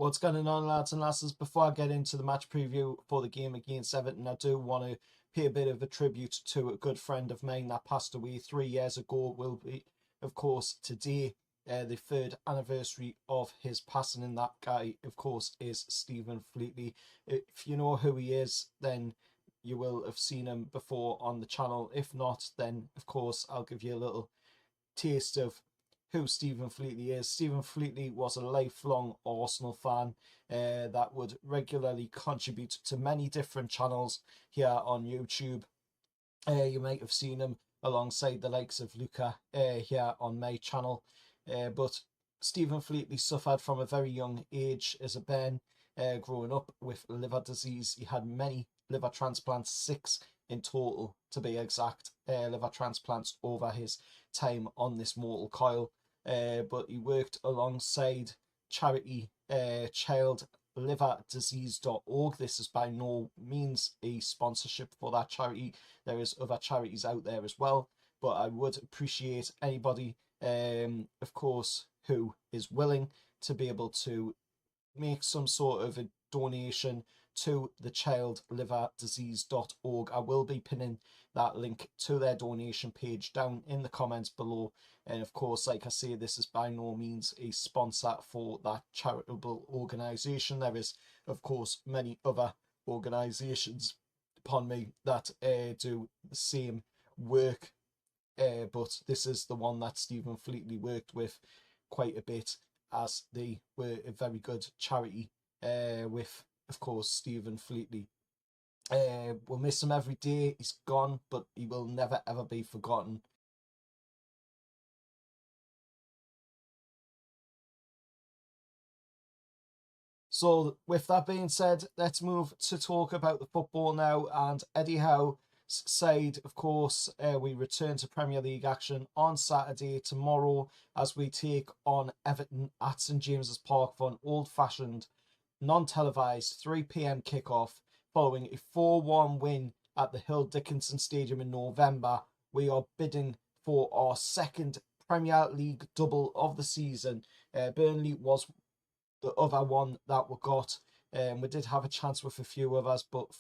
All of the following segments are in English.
What's going on, lads and lasses? Before I get into the match preview for the game against Everton, I do want to pay a bit of a tribute to a good friend of mine that passed away 3 years ago. Will be, of course, today, the third anniversary of his passing, and that guy, of course, is Stephen Fleetley. If you know who he is, then you will have seen him before on the channel. If not, then, of course, I'll give you a little taste of who Stephen Fleetley is. Stephen Fleetley was a lifelong Arsenal fan that would regularly contribute to many different channels here on YouTube. You might have seen him alongside the likes of Luca here on my channel. But Stephen Fleetley suffered from a very young age as a bairn, growing up with liver disease. He had many liver transplants, 6 in total to be exact, liver transplants over his time on this mortal coil. But he worked alongside charity childliverdisease.org. This is by no means a sponsorship for that charity. There is other charities out there as well, but I would appreciate anybody, of course, who is willing to be able to make some sort of a donation to the childliverdisease.org. I will be pinning that link to their donation page down in the comments below. And of course, like I say, this is by no means a sponsor for that charitable organisation. There is, of course, many other organisations, upon me, that do the same work. But this is the one that Stephen Fleetley worked with quite a bit, as they were a very good charity with, of course, Stephen Fleetley. We'll miss him every day. He's gone, but he will never ever be forgotten. So with that being said, let's move to talk about the football now. And Eddie Howe's side, of course, we return to Premier League action on Saturday tomorrow as we take on Everton at St James's Park for an old-fashioned, non-televised 3 p.m. kickoff following a 4-1 win at the Hill Dickinson Stadium in November. We are bidding for our second Premier League double of the season. Burnley was the other one that we got. We did have a chance with a few others, but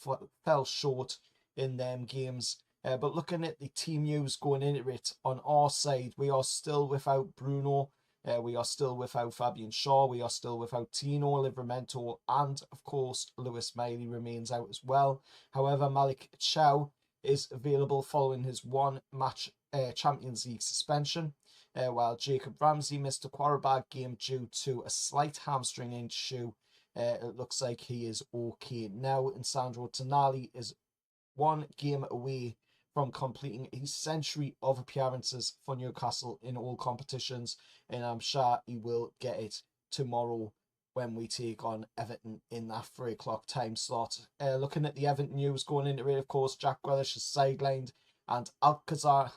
fell short in them games. But looking at the team news going into it, on our side, we are still without Bruno. We are still without Fabian Shaw. We are still without Tino Livramento. And, of course, Lewis Miley remains out as well. However, Malik Chow is available following his one-match Champions League suspension, while Jacob Ramsey missed a Qarabag game due to a slight hamstring issue. It looks like he is okay now. And Sandro Tonali is 1 game away from completing a century of appearances for Newcastle in all competitions, and I'm sure he will get it tomorrow when we take on Everton in that 3 o'clock time slot. Looking at the Everton news going into it, of course, Jack Grealish is sidelined, and Alcazar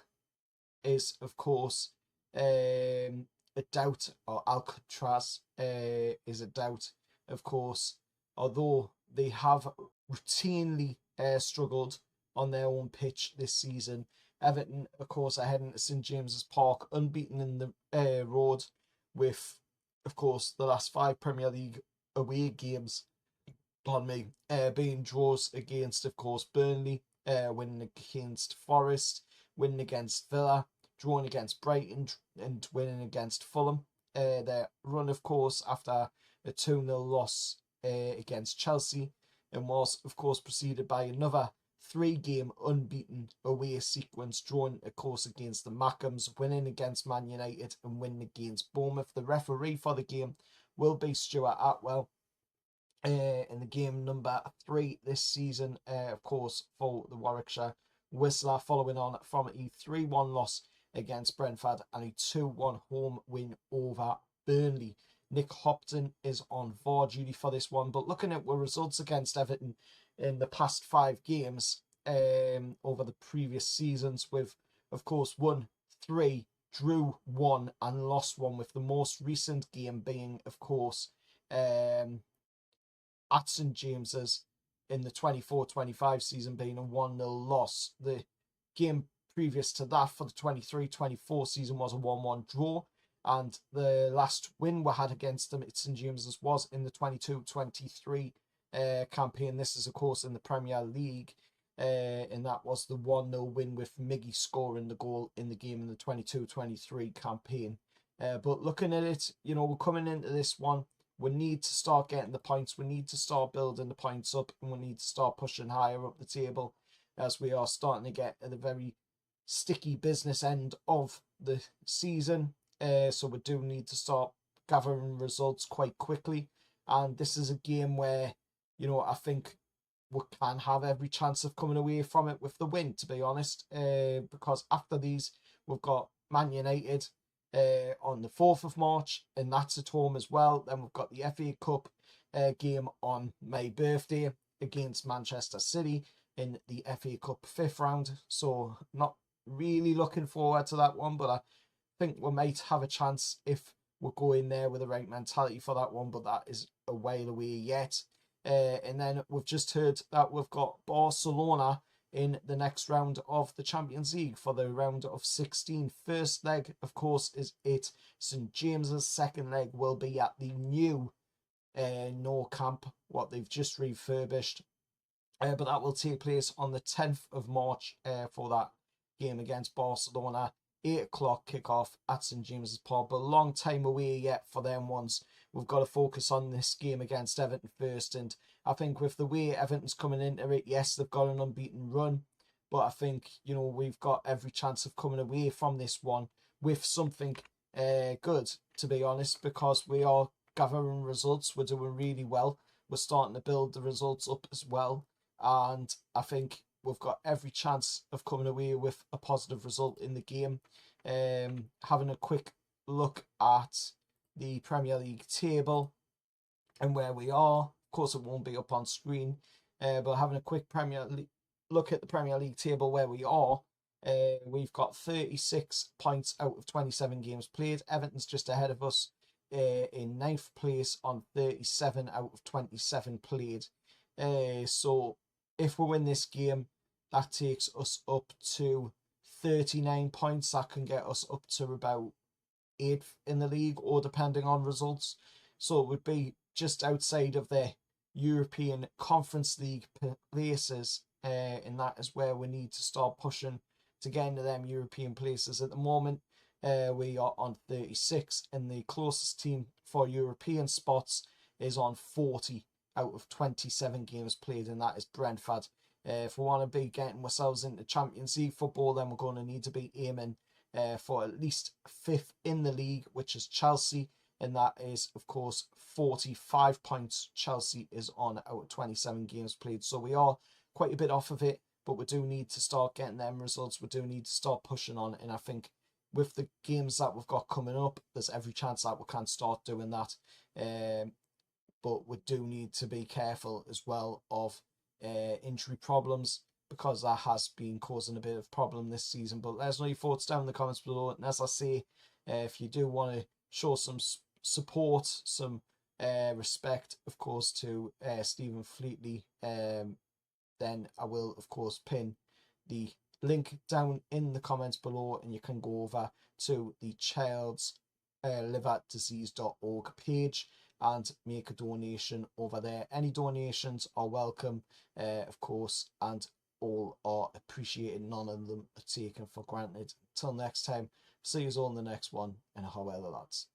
is, of course, a doubt, or Alcatraz is a doubt, of course, although they have routinely struggled on their own pitch this season. Everton, of course, are heading to St James's Park unbeaten in the road, with, of course, the last 5 Premier League away games, being draws against, of course, Burnley, winning against Forest, winning against Villa, drawing against Brighton, and winning against Fulham. Their run, of course, after a 2-0 loss against Chelsea, and was, of course, preceded by another 3-game unbeaten away sequence, drawing, of course, against the Mackhams, winning against Man United, and winning against Bournemouth. The referee for the game will be Stuart Atwell. In the game number 3 this season, of course, for the Warwickshire Whistler, following on from a 3-1 loss against Brentford and a 2-1 home win over Burnley. Nick Hopton is on VAR duty for this one, but looking at the results against Everton in the past 5 games over the previous seasons, with, of course, won 3, drew 1 and lost 1, with the most recent game being, of course, at St James's in the 24-25 season being a 1-0 loss. The game previous to that for the 23-24 season was a 1-1 draw. And the last win we had against them at St James's was in the 22-23 campaign. This is, of course, in the Premier League. And that was the 1-0 win with Miggy scoring the goal in the game in the 22-23 campaign. But looking at it, you know, we're coming into this one. We need to start getting the points. We need to start building the points up, and we need to start pushing higher up the table, as we are starting to get at the very sticky business end of the season. So we do need to start gathering results quite quickly. And this is a game where, you know, I think we can have every chance of coming away from it with the win, to be honest. Because after these, we've got Man United on the 4th of March, and that's at home as well. Then we've got the FA Cup game on my birthday against Manchester City in the FA Cup 5th round. So not really looking forward to that one, but I think we might have a chance if we go in there with the right mentality for that one, but that is a while away yet. And then we've just heard that we've got Barcelona in the next round of the Champions League for the round of 16. First leg, of course, is at St James's. Second leg will be at the new Nou Camp, what they've just refurbished. But that will take place on the 10th of March for that game against Barcelona. 8 o'clock kickoff at St James's Park, but a long time away yet for them ones. We've got to focus on this game against Everton first, and I think with the way Everton's coming into it, yes, they've got an unbeaten run, but I think, you know, we've got every chance of coming away from this one with something good, to be honest, because we are gathering results. We're doing really well. We're starting to build the results up as well, and I think we've got every chance of coming away with a positive result in the game. Having a quick look at the Premier League table and where we are. Of course, it won't be up on screen, but having a quick look at the Premier League table where we are, we've got 36 points out of 27 games played. Everton's just ahead of us in 9th place on 37 out of 27 played. So if we win this game, that takes us up to 39 points. That can get us up to about 8th in the league, or depending on results. So it would be just outside of the European Conference League places, and that is where we need to start pushing to get into them European places. At the moment, we are on 36, and the closest team for European spots is on 40 out of 27 games played, and that is Brentford. If we want to be getting ourselves into Champions League football, then we're going to need to be aiming for at least 5th in the league, which is Chelsea, and that is, of course, 45 points. Chelsea is on out of 27 games played, so we are quite a bit off of it, but we do need to start getting them results. We do need to start pushing on, and I think with the games that we've got coming up, there's every chance that we can start doing that. But we do need to be careful as well of injury problems, because that has been causing a bit of problem this season. But let us know your thoughts down in the comments below. And as I say, if you do want to show some support, some respect, of course, to Stephen Fleetley, then I will, of course, pin the link down in the comments below, and you can go over to the childliverdisease.org page and make a donation over there. Any donations are welcome, of course, and all are appreciated. None of them are taken for granted. Till next time, see you all in the next one, and however, lads.